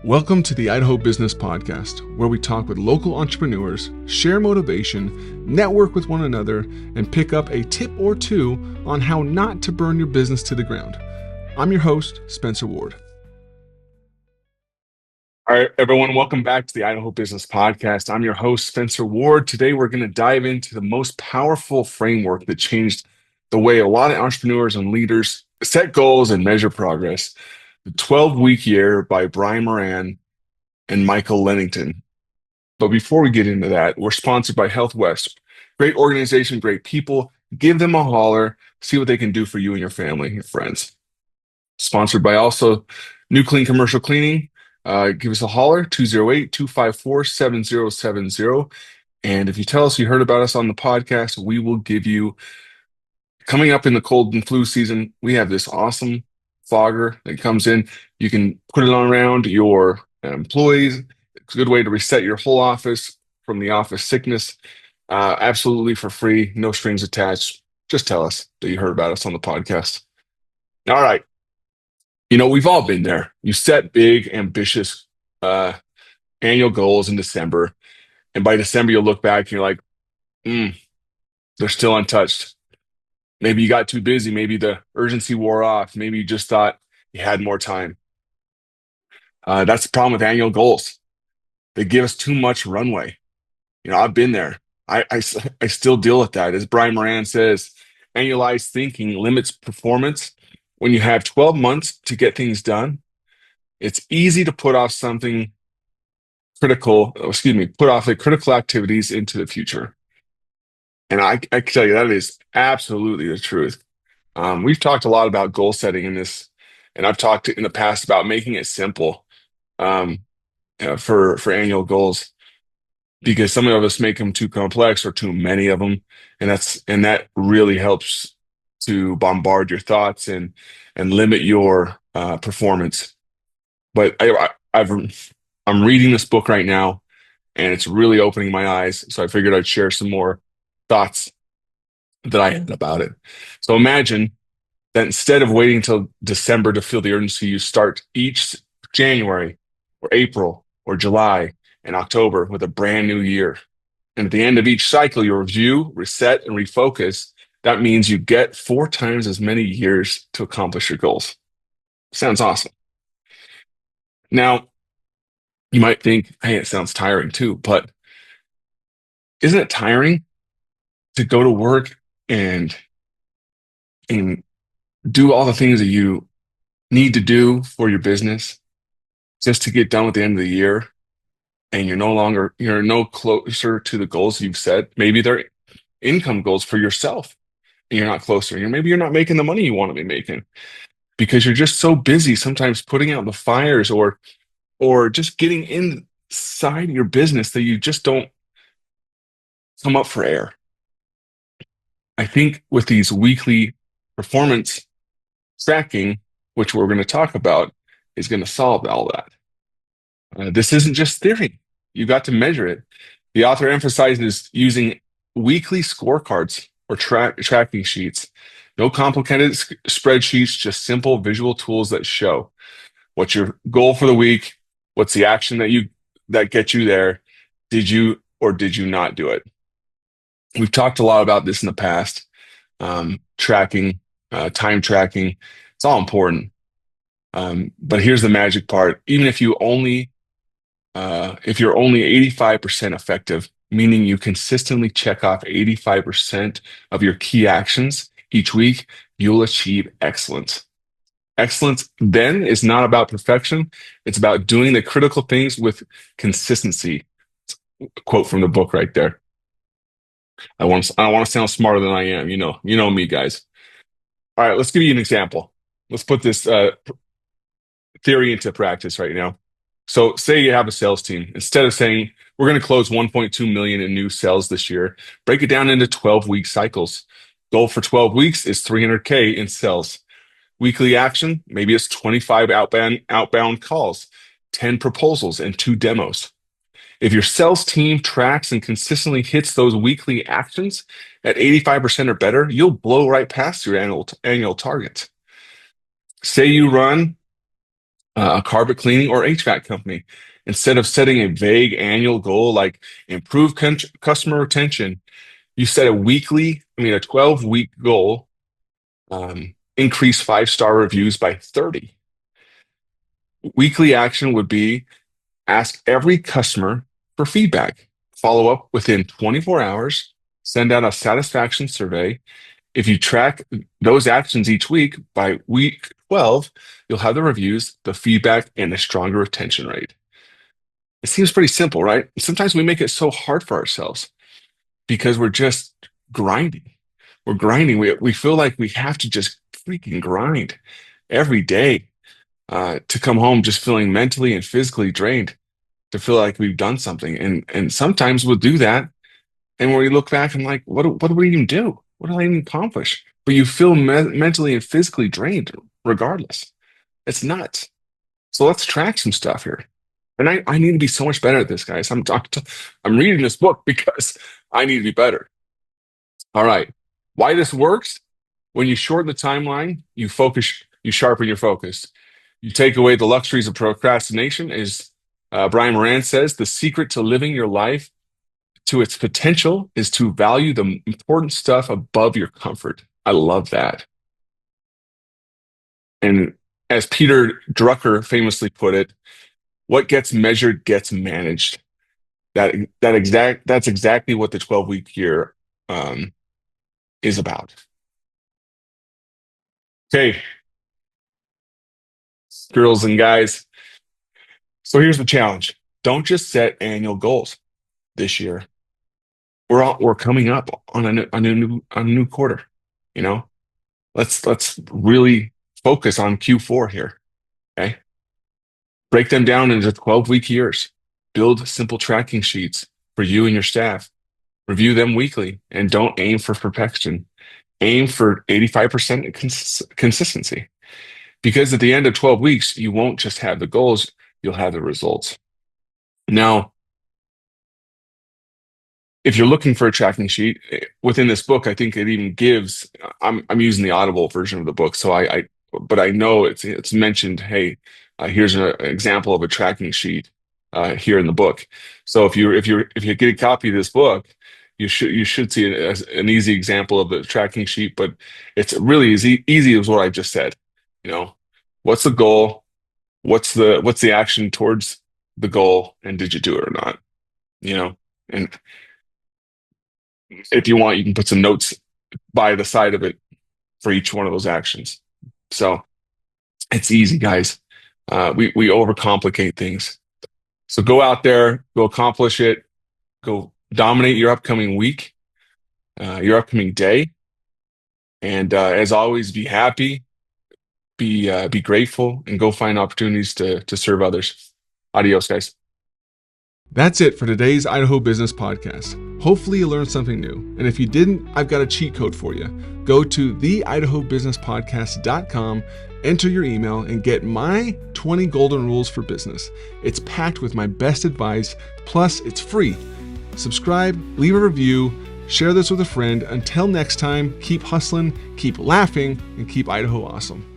Welcome to the Idaho Business Podcast, where we talk with local entrepreneurs, share motivation, network with one another, and pick up a tip or two on how not to burn your business to the ground. I'm your host, Spencer Ward. All right, everyone, welcome back to the Idaho Business Podcast. I'm your host, Spencer Ward. Today, we're going to dive into the most powerful framework that changed the way a lot of entrepreneurs and leaders set goals and measure progress. The 12-Week Year by Brian Moran and Michael Lennington. But before we get into that, we're sponsored by Health West. Great organization, great people. Give them a holler, see what they can do for you and your family, your friends. Sponsored by also New Clean Commercial Cleaning. Give us a holler, 208-254-7070. And if you tell us you heard about us on the podcast, we will give you, coming up in the cold and flu season, we have this awesome fogger that comes in. You can put it on around your employees. It's a good way to reset your whole office from the office sickness. Absolutely for free, no strings attached. Just tell us that you heard about us on the podcast. All right. You know, we've all been there. You set big, ambitious annual goals in December. And by December, you'll look back and you're like, they're still untouched. Maybe you got too busy. Maybe the urgency wore off. Maybe you just thought you had more time. That's the problem with annual goals. They give us too much runway. You know, I've been there. I still deal with that. As Brian Moran says, annualized thinking limits performance. When you have 12 months to get things done, it's easy to put off the critical activities into the future. And I can tell you that is absolutely the truth. We've talked a lot about goal setting in this, and I've talked in the past about making it simple for annual goals, because some of us make them too complex or too many of them, and that really helps to bombard your thoughts and limit your performance. But I'm reading this book right now, and it's really opening my eyes. So I figured I'd share some more thoughts that I had about it. So imagine that instead of waiting until December to feel the urgency, you start each January or April or July and October with a brand new year. And at the end of each cycle, you review, reset, and refocus. That means you get 4 times as many years to accomplish your goals. Sounds awesome. Now, you might think, hey, it sounds tiring too, but isn't it tiring to go to work and do all the things that you need to do for your business just to get done with the end of the year, and you're no closer to the goals you've set? Maybe they're income goals for yourself, and you're not closer. Maybe you're not making the money you want to be making because you're just so busy sometimes putting out the fires or just getting inside your business that you just don't come up for air. I think with these weekly performance tracking, which we're going to talk about, is going to solve all that. This isn't just theory. You got to measure it. The author emphasizes using weekly scorecards or tracking sheets. No complicated spreadsheets, just simple visual tools that show what's your goal for the week, what's the action that gets you there, did you or did you not do it? We've talked a lot about this in the past. Tracking, time tracking, it's all important. But here's the magic part. Even if you're only 85% effective, meaning you consistently check off 85% of your key actions each week, you'll achieve excellence. Excellence then is not about perfection. It's about doing the critical things with consistency. A quote from the book right there. I don't want to sound smarter than I am. You know me, guys. All right, let's give you an example. Let's put this theory into practice right now. So say you have a sales team. Instead of saying, we're going to close 1.2 million in new sales this year, break it down into 12-week cycles. Goal for 12 weeks is 300K in sales. Weekly action, maybe it's 25 outbound calls, 10 proposals, and 2 demos. If your sales team tracks and consistently hits those weekly actions at 85% or better, you'll blow right past your annual target. Say you run a carpet cleaning or HVAC company. Instead of setting a vague annual goal like improve customer retention, you set a 12-week goal, increase 5-star reviews by 30. Weekly action would be ask every customer for feedback, follow up within 24 hours, send out a satisfaction survey. If you track those actions each week, by week 12, you'll have the reviews, the feedback, and a stronger retention rate. It seems pretty simple, right? Sometimes we make it so hard for ourselves because we're just grinding. We're grinding. We feel like we have to just freaking grind every day to come home just feeling mentally and physically drained, to feel like we've done something. And sometimes we'll do that. And when we look back and like, what do we even do? What did I even accomplish? But you feel mentally and physically drained regardless. It's nuts. So let's track some stuff here. And I need to be so much better at this, guys. I'm reading this book because I need to be better. All right. Why this works? When you shorten the timeline, you sharpen your focus. You take away the luxuries of procrastination, as Brian Moran says, the secret to living your life to its potential is to value the important stuff above your comfort. I love that. And as Peter Drucker famously put it, what gets measured gets managed. That's exactly what the 12-week year is about. Okay, girls and guys. So here's the challenge. Don't just set annual goals this year. We're coming up on a new quarter. You know, let's really focus on Q4 here. Okay. Break them down into 12-week years. Build simple tracking sheets for you and your staff. Review them weekly, and don't aim for perfection. Aim for 85% consistency. Because at the end of 12 weeks, you won't just have the goals, you'll have the results. Now, if you're looking for a tracking sheet within this book, I think it even gives, I'm using the Audible version of the book. So but I know it's mentioned, hey, here's an example of a tracking sheet here in the book. So if you get a copy of this book, you should see an easy example of the tracking sheet, but it's really as easy as what I just said. You know, what's the goal? What's the action towards the goal? And did you do it or not? You know, and if you want, you can put some notes by the side of it for each one of those actions. So it's easy, guys. We overcomplicate things. So go out there, go accomplish it, go dominate your upcoming week, your upcoming day. And as always, be happy, be grateful, and go find opportunities to serve others. Adios, guys. That's it for today's Idaho Business Podcast. Hopefully you learned something new. And if you didn't, I've got a cheat code for you. Go to theidahobusinesspodcast.com, enter your email, and get my 20 golden rules for business. It's packed with my best advice, plus it's free. Subscribe, leave a review, share this with a friend. Until next time, keep hustling, keep laughing, and keep Idaho awesome.